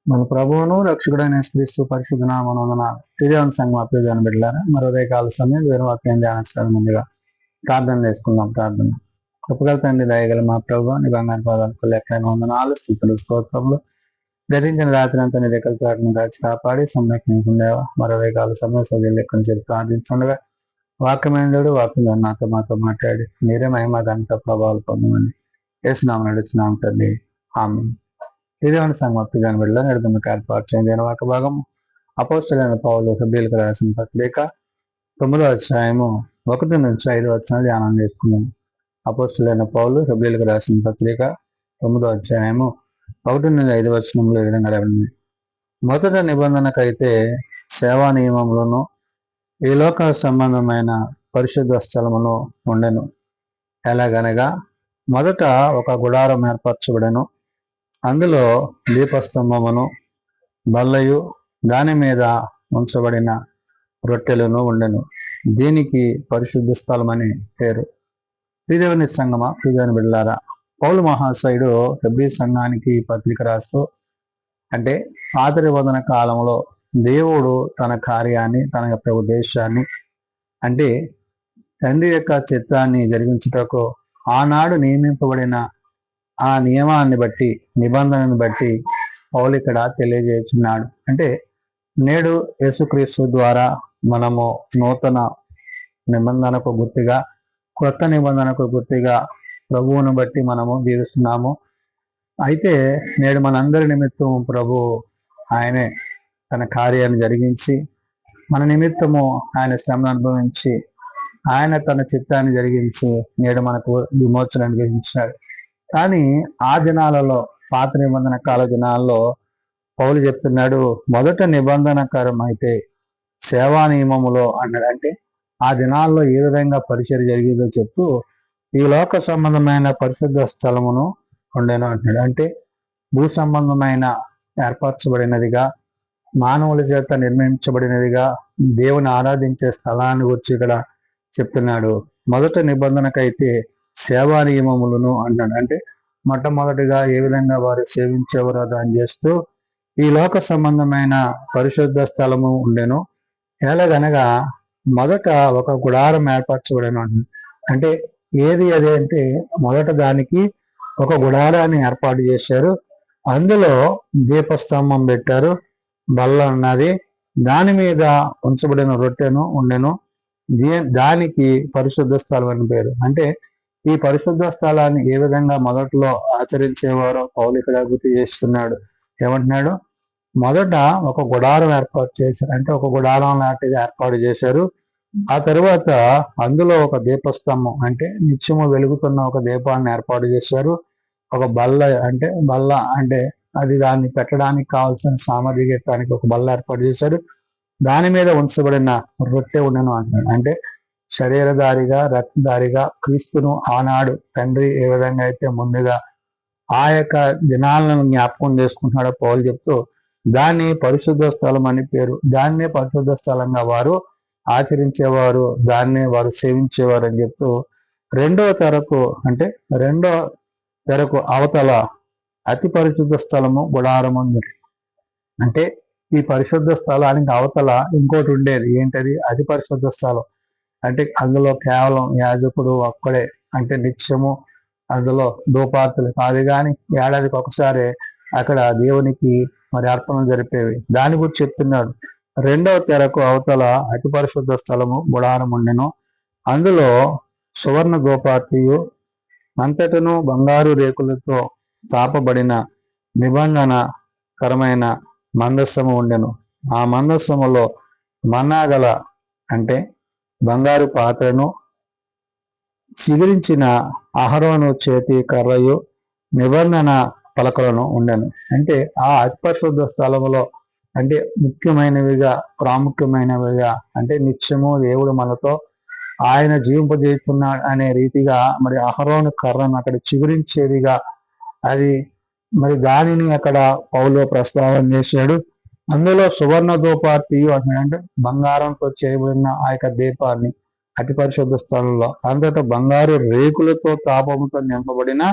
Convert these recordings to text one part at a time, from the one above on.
మన ప్రభువును రక్షకుడైన క్రీస్తు పరిశుద్ధ నామమున తిరిగి సంఘం అప్రయోజన బిడ్డలారా మరో రేకాల సమయం వేరు వాక్యం ధ్యానించడం ముందుగా ప్రార్థన చేసుకుందాం. ప్రార్థన కృపగల తండ్రి దయగల మా ప్రభు నీ బంగారు పాదాలకు లెక్కైన వందనాలు స్థితులు స్తోత్రములు గతించిన రాత్రి అంతా నీ దగ్గర చాటును దాచి కాపాడి సంరక్షించుకుండేవా మరో రేకాల సమయం సభ్యులు లెక్కను చెప్పి ప్రార్థించుండగా వాక్యమైనడు వాక్యం నాతో మాతో మాట్లాడి మీరే మహిమ ఘనత ప్రభావాలు పొందమని వేసినాము నడుచున్నాం తండ్రి. ఆమె దేవుని సంగతిని బిడ్డ నడుతున్న ఏర్పాటు చేయని ఒక భాగం అపోస్తలులైన పౌలు ఫిబ్రవరికి రాసిన పత్రిక 9వ అధ్యాయము 1 నుంచి 5 వచనాలు ధ్యానం చేసుకున్నాం. అపోస్తలులైన పౌలు ఫిబ్రవరికి రాసిన పత్రిక 9వ అధ్యాయము 1 నుంచి 5 వచనంలో ఈ విధంగా రాబడింది. మొదట నిబంధనకైతే సేవా నియమములను ఈ లోక సంబంధమైన పరిశుద్ధ స్థలమును ఉండెను. ఎలాగనగా మొదట ఒక గుడారం ఏర్పరచబడెను. అందులో దీపస్తంభమును బల్లయు దాని మీద ఉంచబడిన రొట్టెలను ఉండెను. దీనికి పరిశుద్ధ స్థలం అని పేరు. ప్రియదేవుని సంగమా, ప్రియదేవుని బిడ్డలారా, పౌలు మహాశయుడు హెబ్రీ సంఘానికి పత్రిక రాస్తూ అంటే పాత నిబంధన కాలంలో దేవుడు తన కార్యాన్ని తన యొక్క ఉద్దేశాన్ని అంటే తండ్రి యొక్క చిత్తాన్ని జరిగించుటకు ఆనాడు నియమింపబడిన ఆ నియమాన్ని బట్టి నిబంధనను బట్టి పౌలు ఇక్కడ తెలియజేస్తున్నాడు. అంటే నేడు యేసుక్రీస్తు ద్వారా మనము నూతన నిబంధనకు గుర్తుగా కొత్త నిబంధనకు గుర్తుగా ప్రభువును బట్టి మనము జీవిస్తున్నాము. అయితే నేడు మనందరి నిమిత్తం ప్రభు ఆయనే తన కార్యాన్ని జరిగించి మన నిమిత్తము ఆయన శ్రమను అనుభవించి ఆయన తన చిత్తాన్ని జరిగించి నేడు మనకు విమోచన అనుగ్రహించాడు. కానీ ఆ దినాలలో పాత నిబంధన కాల దినాల్లో పౌలు చెప్తున్నాడు, మొదట నిబంధనకరం అయితే సేవా నియమములో అన్నాడు. అంటే ఆ దినాల్లో ఏ విధంగా పరిచర్య జరిగిందో చెప్తూ ఈ లోక సంబంధమైన పరిశుద్ధ స్థలమును ఉండేను అంటున్నాడు. అంటే భూ సంబంధమైన ఏర్పరచబడినదిగా మానవుల చేత నిర్మించబడినదిగా దేవుని ఆరాధించే స్థలాన్ని గురించి ఇక్కడ చెప్తున్నాడు. మొదట నిబంధనకైతే సేవా నియమములను అన్నాడు. అంటే మొట్టమొదటిగా ఏ విధంగా వారు సేవించేవారో దాన్ని చేస్తూ ఈ లోక సంబంధమైన పరిశుద్ధ స్థలము ఉండెను. ఎలాగనగా మొదట ఒక గుడారం ఏర్పరచబడను అన్నాడు. అంటే ఏది అదే అంటే మొదట దానికి ఒక గుడారాన్ని ఏర్పాటు చేశారు. అందులో దీపస్తంభం పెట్టారు, బల్ల ఉన్నది, దాని మీద ఉంచబడిన రొట్టెను ఉండెను. దానికి పరిశుద్ధ స్థలం అని పేరు. అంటే ఈ పరిశుద్ధ స్థలాన్ని ఏ విధంగా మొదట్లో ఆచరించేవారో పౌలు ఇక్కడ గుర్తు చేస్తున్నాడు. ఏమంటున్నాడు? మొదట ఒక గుడారం ఏర్పాటు చేశారు. అంటే ఒక గుడారం లాంటిది ఏర్పాటు చేశారు. ఆ తరువాత అందులో ఒక దీపస్తంభం అంటే నిత్యము వెలుగుతున్న ఒక దీపాన్ని ఏర్పాటు చేశారు. ఒక బల్ల అంటే అది దాన్ని పెట్టడానికి కావాల్సిన సామగ్రి పెట్టడానికి ఒక బల్ల ఏర్పాటు చేశారు. దాని మీద ఉంచబడిన రొట్టె ఉండను అంటున్నాడు. అంటే శరీరధారిగా రక్తధారిగా క్రీస్తును ఆనాడు తండ్రి ఏ విధంగా అయితే ముందుగా ఆ యొక్క దినాలను జ్ఞాపకం చేసుకుంటున్నాడో పౌలు చెప్తూ దాన్ని పరిశుద్ధ స్థలం అని పేరు. దాన్నే పరిశుద్ధ స్థలంగా వారు ఆచరించేవారు, దాన్నే వారు సేవించేవారు అని చెప్తూ రెండో తెరకు అవతల అతి పరిశుద్ధ స్థలము గుడారము ఉంది. అంటే ఈ పరిశుద్ధ స్థలానికి అవతల ఇంకోటి ఉండేది. ఏంటది? అతి పరిశుద్ధ స్థలం. అంటే అందులో కేవలం యాజకుడు ఒక్కడే, అంటే నిత్యము అందులో ధూపార్తులు కాదు, కానీ ఏడాదికి ఒకసారి అక్కడ దేవునికి మరి అర్పణలు జరిపేవి. దాని గురించి చెప్తున్నాడు. రెండవ తెరకు అవతల అతి పరిశుద్ధ స్థలము గుడారం ఉండెను. అందులో సువర్ణ ధూపార్తియు అంతటను బంగారు రేకులతో తాపబడిన నిబంధనకరమైన మందస్సము ఉండెను. ఆ మందస్సములో మన్నాగల అంటే బంగారు పాత్రను, చిగురించిన అహరోను చేతి కర్రయు, నిబంధన పలకలను ఉండెను. అంటే ఆ అతిపరిశుద్ధ స్థలములో అంటే ముఖ్యమైనవిగా ప్రాముఖ్యమైనవిగా అంటే నిత్యము దేవుడు మనతో ఆయన జీవింపజేస్తున్నాడు అనే రీతిగా మరి అహరోను కర్రను అక్కడ చిగురించేదిగా అది మరి దానిని అక్కడ పౌలు ప్రస్తావన చేశాడు. అందులో సువర్ణ ధూపార్తియు అంటే బంగారంతో చేయబడిన ఆ యొక్క దీపాన్ని అతి పరిశుద్ధ స్థలంలో అంతటా బంగారు రేకులతో తాపముతో నింపబడిన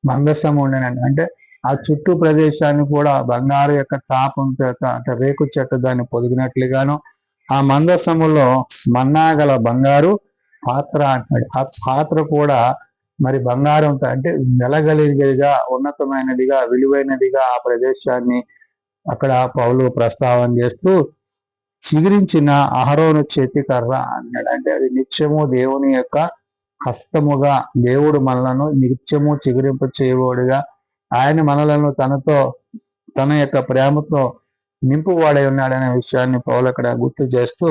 మందస్సం ఉండేనండి. అంటే ఆ చుట్టూ ప్రదేశాన్ని కూడా బంగారు యొక్క తాపం చేత అంటే రేకు చెట్టు దాన్ని పొదిగినట్లుగాను ఆ మందసములో మన్నాగల బంగారు పాత్ర అంటాడు. ఆ పాత్ర కూడా మరి బంగారంతో అంటే వెలగలిగేదిగా ఉన్నతమైనదిగా విలువైనదిగా ఆ ప్రదేశాన్ని అక్కడ పౌలు ప్రస్తావన చేస్తూ చిగురించిన అహరోను చేతికర్ర అన్నాడు. అంటే అది నిత్యము దేవుని యొక్క హస్తముగా దేవుడు మనలను నిత్యము చిగురింప చేయబోడుగా ఆయన మనలను తన యొక్క ప్రేమతో నింపువాడై ఉన్నాడనే విషయాన్ని పౌలు అక్కడ గుర్తు చేస్తూ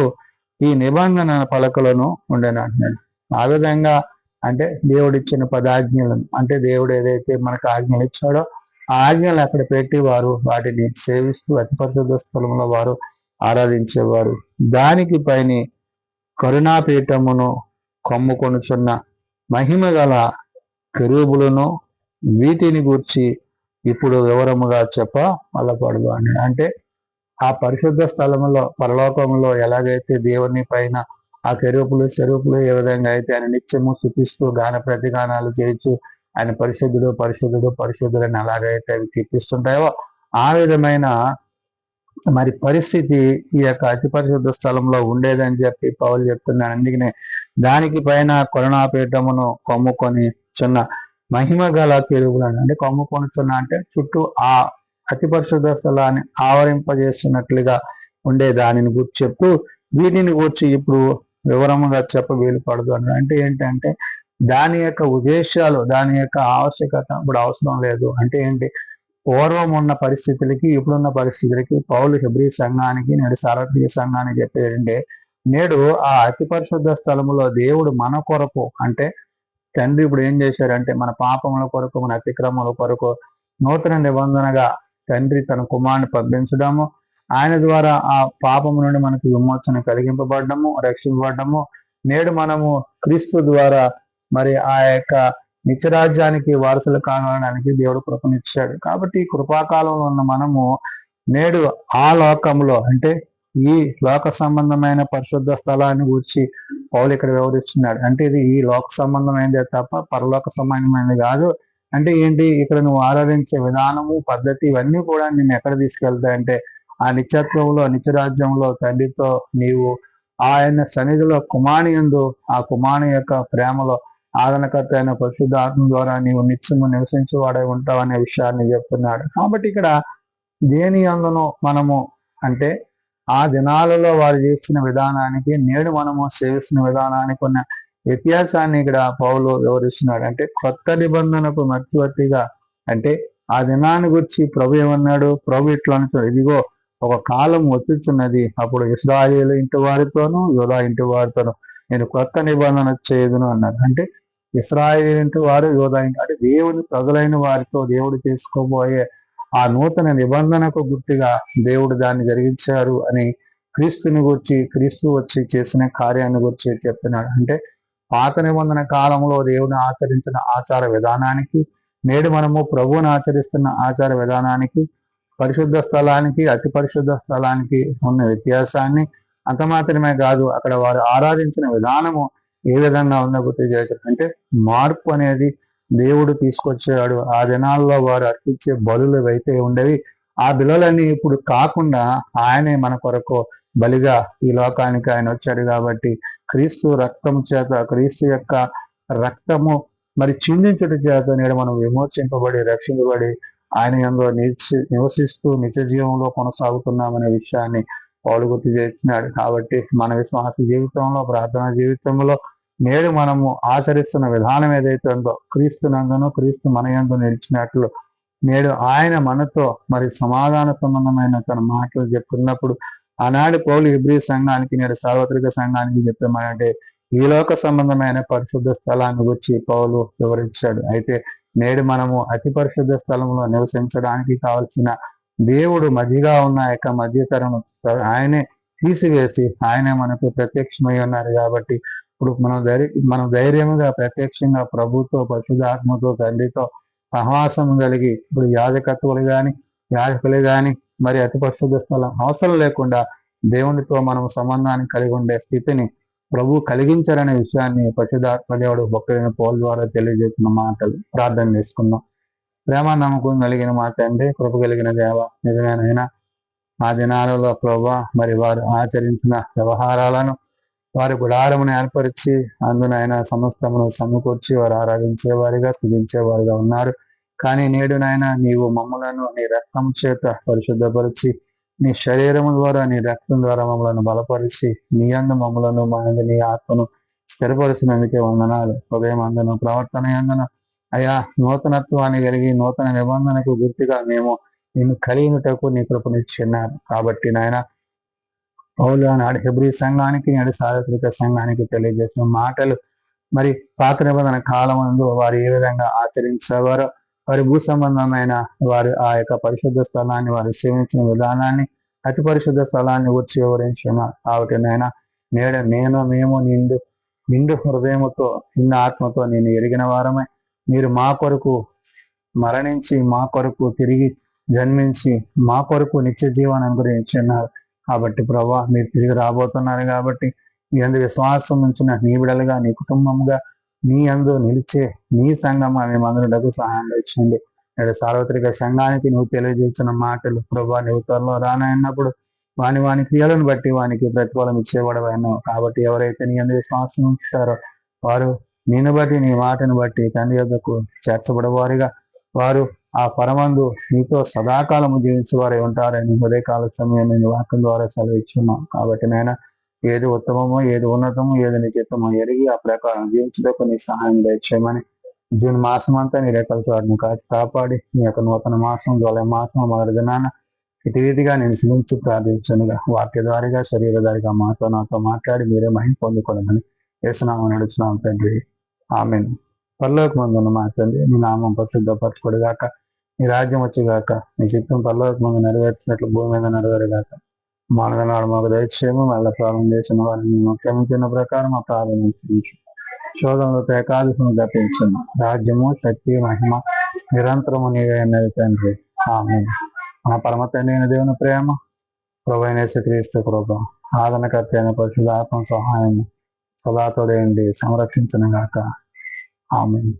ఈ నిబంధన పలకలను ఉండేనంటున్నాడు. ఆ విధంగా అంటే దేవుడిచ్చిన పదాజ్ఞలను అంటే దేవుడు ఏదైతే మనకు ఆజ్ఞలు ఇచ్చాడో ఆ ఆజ్ఞలు అక్కడ పెట్టి వారు వాటిని సేవిస్తూ అతి పరిశుద్ధ స్థలంలో వారు ఆరాధించేవారు. దానికి పైన కరుణాపీఠమును కొమ్ముకొనుచున్న మహిమ గల కెరూబులను వీటిని గూర్చి ఇప్పుడు వివరముగా చెప్ప మళ్ళపడదు అని. అంటే ఆ పరిశుద్ధ స్థలములో పరలోకంలో ఎలాగైతే దేవుని పైన ఆ కెరూపులు చెరుపులు ఏ విధంగా అయితే ఆయన నిత్యము స్థుతిస్తూ గాన ప్రతిగానాలు చేయొచ్చు ఆయన పరిశుద్ధుడు పరిశుద్ధుడు పరిశుద్ధుడు అని ఎలాగైతే అవి కీర్తిస్తుంటాయో ఆ విధమైన మరి పరిస్థితి ఈ యొక్క అతి పరిశుద్ధ స్థలంలో ఉండేదని చెప్పి పౌలు చెప్తున్నాను. అందుకనే దానికి పైన కరుణాపీఠమును కొమ్ముకొని చిన్న మహిమ గల కెరూబులను అంటే కొమ్ముకొనుచున్న అంటే చుట్టూ ఆ అతి పరిశుద్ధ స్థలాన్ని ఆవరింపజేస్తున్నట్లుగా ఉండే దానిని గుర్చి చెప్తూ వీటిని గూర్చి ఇప్పుడు వివరముగా చెప్ప వీలుపడదు అన్నాడు. అంటే ఏంటంటే దాని యొక్క ఉద్దేశాలు దాని యొక్క ఆవశ్యకత ఇప్పుడు అవసరం లేదు. అంటే ఏంటి, పూర్వం ఉన్న పరిస్థితులకి ఇప్పుడున్న పరిస్థితులకి పౌలు హెబ్రీ సంఘానికి నేడు సార్వత్రిక సంఘానికి చెప్పేదంటే నేడు ఆ అతి పరిశుద్ధ స్థలములో దేవుడు మన కొరకు అంటే తండ్రి ఇప్పుడు ఏం చేశారంటే మన పాపముల కొరకు మన అతిక్రమముల కొరకు నూతన నిబంధనగా తండ్రి తన కుమారుని పంపించడము ఆయన ద్వారా ఆ పాపము నుండి మనకు విమోచన కలిగింపబడ్డము రక్షింపబడ్డము. నేడు మనము క్రీస్తు ద్వారా మరి ఆ యొక్క నిత్యరాజ్యానికి వారసులు కాగడానికి దేవుడు కృపనిచ్చాడు. కాబట్టి ఈ కృపాకాలంలో ఉన్న మనము నేడు ఆ లోకంలో అంటే ఈ లోక సంబంధమైన పరిశుద్ధ స్థలాన్ని గురించి పౌలు ఇక్కడ వివరిస్తున్నాడు. అంటే ఇది ఈ లోక సంబంధమైనదే తప్ప పరలోక సంబంధమైనది కాదు. అంటే ఏంటి, ఇక్కడ నువ్వు ఆరాధించే విధానము పద్ధతి ఇవన్నీ కూడా నిన్ను ఎక్కడ తీసుకెళ్తాయంటే ఆ నిత్యత్వంలో నిత్యరాజ్యంలో తండ్రితో నీవు ఆయన సన్నిధిలో కుమారుని యందు ఆ కుమారుని యొక్క ప్రేమలో ఆదరణకర్త అయిన పరిశుద్ధ ఆత్మ ద్వారా నీవు నిత్యము నివసించేవాడై ఉంటావు అనే విషయాన్ని చెప్తున్నాడు. కాబట్టి ఇక్కడ దేని అందును మనము అంటే ఆ దినాలలో వారు చేసిన విధానానికి నేడు మనము సేవిస్తున్న విధానానికి ఉన్న వ్యత్యాసాన్ని ఇక్కడ పౌలు వివరిస్తున్నాడు. అంటే కొత్త నిబంధనకు మధ్యవర్తిగా అంటే ఆ దినాన్ని గురించి ప్రభు ఏమన్నాడు, ప్రభు ఇట్లా అంటాడు, ఇదిగో ఒక కాలం వచ్చుచున్నది అప్పుడు ఇశ్రాయేలు ఇంటి వారితోనూ యోధా ఇంటి వారితోనూ నేను కొత్త నిబంధన చేయదును అన్నారు. అంటే ఇశ్రాయేలు ఇంటి వారు యోధా ఇంటి అంటే దేవుని ప్రజలైన వారితో దేవుడు చేసుకోబోయే ఆ నూతన నిబంధనకు గుర్తుగా దేవుడు దాన్ని జరిగించారు అని క్రీస్తుని గురించి క్రీస్తు వచ్చి చేసిన కార్యాన్ని గురించి చెప్తున్నాడు. అంటే పాత నిబంధన కాలంలో దేవుని ఆచరించిన ఆచార విధానానికి నేడు మనము ప్రభువుని ఆచరిస్తున్న ఆచార విధానానికి పరిశుద్ధ స్థలానికి అతి పరిశుద్ధ స్థలానికి ఉన్న వ్యత్యాసాన్ని అంత మాత్రమే కాదు అక్కడ వారు ఆరాధించిన విధానము ఏ విధంగా ఉందో గుర్తు చేశారు. అంటే మార్పు అనేది దేవుడు తీసుకొచ్చాడు. ఆ దినాల్లో వారు అర్పించే బలులు అయితే ఉండేవి ఆ బలులన్నీ ఇప్పుడు కాకుండా ఆయనే మన కొరకు బలిగా ఈ లోకానికి ఆయన వచ్చాడు. కాబట్టి క్రీస్తు రక్తము చేత క్రీస్తు యొక్క రక్తము మరి చిందించడం చేత నేడు మనం విమోచింపబడి రక్షింపబడి ఆయన యందు నివసిస్తూ నిత్య జీవంలో కొనసాగుతున్నామనే విషయాన్ని పౌలు గుర్తు చేస్తున్నాడు. కాబట్టి మన విశ్వాస జీవితంలో ప్రార్థనా జీవితంలో నేడు మనము ఆచరిస్తున్న విధానం ఏదైతే ఉందో క్రీస్తు నందును క్రీస్తు మన యందు నిలిచినట్లు నేడు ఆయన మనతో మరి సమాధాన సంబంధమైన తన మాటలు చెప్తున్నప్పుడు ఆనాడు పౌలు హెబ్రీ సంఘానికి నేడు సార్వత్రిక సంఘానికి చెప్పామంటే ఈ లోక సంబంధమైన పరిశుద్ధ స్థలాన్ని గురించి పౌలు వివరించాడు. అయితే నేడు మనము అతి పరిశుద్ధ స్థలంలో నివసించడానికి కావలసిన దేవుడు మధ్యగా ఉన్న యొక్క మధ్యతరం ఆయనే తీసివేసి ఆయనే మనకు ప్రత్యక్షమై ఉన్నారు. కాబట్టి ఇప్పుడు మనం ధైర్యంగా ప్రత్యక్షంగా ప్రభుతో పరిశుద్ధాత్మతో తండ్రితో సహవాసం కలిగి ఇప్పుడు యాజకత్వులు కానీ యాజకులు కానీ మరి అతి పరిశుద్ధ స్థలం అవసరం లేకుండా దేవునితో మనం సంబంధాన్ని కలిగి ఉండే స్థితిని ప్రభు కలిగించారనే విషయాన్ని పరిశుద్ధాత్మ దేవుడు భక్తులైన పౌలు ద్వారా తెలియజేసిన మాటలు. ప్రార్థన చేసుకుందాం. ప్రేమ నమ్మకం కలిగిన మా తండ్రి, కృప కలిగిన దేవ, నిజమేనైనా ఆ దినాలలో ప్రభా మరి వారు ఆచరించిన వ్యవహారాలను వారి గుడారమును ఏర్పరిచి అందునైనా సమస్తమును సమకూర్చి వారు ఆరాధించేవారిగా స్థుతించేవారుగా ఉన్నారు. కానీ నేడునైనా నీవు మమ్మలను నీ రక్తం చేత పరిశుద్ధపరిచి నీ శరీరము ద్వారా నీ రక్తం ద్వారా మమ్మలను బలపరిచి నీ అందు మమ్మలను మా అందు నీ ఆత్మను స్థిరపరిచినందుకే వందనాలు. హృదయం అందును ప్రవర్తన అందును అయా నూతనత్వాన్ని కలిగి నూతన నిబంధనకు గుర్తుగా మేము నిన్ను కలిగినటకు నీ కృపనిచ్చిన్నారు. కాబట్టి నాయన పౌలు నాడు హెబ్రీ సంఘానికి నాడు సార్వత్రిక సంఘానికి తెలియజేసిన మాటలు మరి పాత నిబంధన కాలం నందు వారు ఏ విధంగా ఆచరించేవారో వారి భూ సంబంధమైన వారు ఆ యొక్క పరిశుద్ధ స్థలాన్ని వారు సేవించిన విధానాన్ని అతి పరిశుద్ధ స్థలాన్ని వచ్చి వివరించున్నారు. కాబట్టి నాయన మేము నిండు హృదయముతో నిండు ఆత్మతో నేను ఎరిగిన వారమే మీరు మా కొరకు మరణించి మా కొరకు తిరిగి జన్మించి మా కొరకు నిత్య జీవాన్ని అనుగ్రహించున్నారు. కాబట్టి ప్రభా మీరు తిరిగి రాబోతున్నారు కాబట్టి మీ అందు విశ్వాసం ఉంచిన నీ బిడలుగా నీ కుటుంబంగా నీ అందు నిలిచే నీ సంఘం మేమందరులకు సహాయం ఇచ్చింది. నేడు సార్వత్రిక సంఘానికి నువ్వు తెలియజేసిన మాటలు ప్రభా నువ్వు త్వరలో రానన్నప్పుడు వాని క్రియలను బట్టి వానికి ప్రతిఫలం ఇచ్చేవాడవన్నావు. కాబట్టి ఎవరైతే నీ అందు విశ్వాసం ఉంచుతారో వారు నిన్ను బట్టి నీ మాటను బట్టి తండ్రి యొద్దకు చేర్చబడేవారుగా వారు ఆ పరమందు నీతో సదాకాలము జీవించేవారే ఉంటారని ఉదయకాల సమయం నేను వాక్యం ద్వారా సెలవిచ్చున్నాం. కాబట్టి నాయన ఏది ఉత్తమమో ఏది ఉన్నతమో ఏది నిశ్చితమో ఎరిగి ఆ ప్రకారం జీవించడానికి నీ సహాయం దయచేయమని జూన్ మాసం అంతా నీ రేఖల చోటును కాచి కాపాడి నీ యొక్క నూతన మాసం జూలై మాసం మొదటి దినాన ఇటు రీతిగా నేను శిలించి ప్రార్థించనుగా వాక్య ద్వారిగా శరీరధారిగా నాతో మాట్లాడి మీరే మహిమ పొందుకోనమని యేసునామం నడుచున్నాం తండ్రి. ఆమేన్. పరలోకమందున్న మా తండ్రి నీ నామం పరిశుద్ధపరచబడుగాక, నీ రాజ్యం వచ్చేగాక, నీ చిత్తం పరలోకమందు నెరవేర్చినట్లు భూమి మీద నెరవేరుగాక. మానవనాడు మాకు దయచేయము మళ్ళీ ప్రారంభం చేసిన వారిని క్షమించిన ప్రకారం ఆ ప్రారంభించు. శోధనలో ఏకాదశిని తప్పించను. రాజ్యము శక్తి మహిమ నిరంతరము నీవే అన్నది తండ్రి. ఆమేన్. మన పరమ తండ్రి అయిన దేవుని ప్రేమ, ప్రభువైన యేసుక్రీస్తు కృప, ఆదరణకర్త అయిన పరిశుద్ధ ఆత్మ సహాయం సదాతోడేండి సంరక్షించను గాక. ఆమేన్.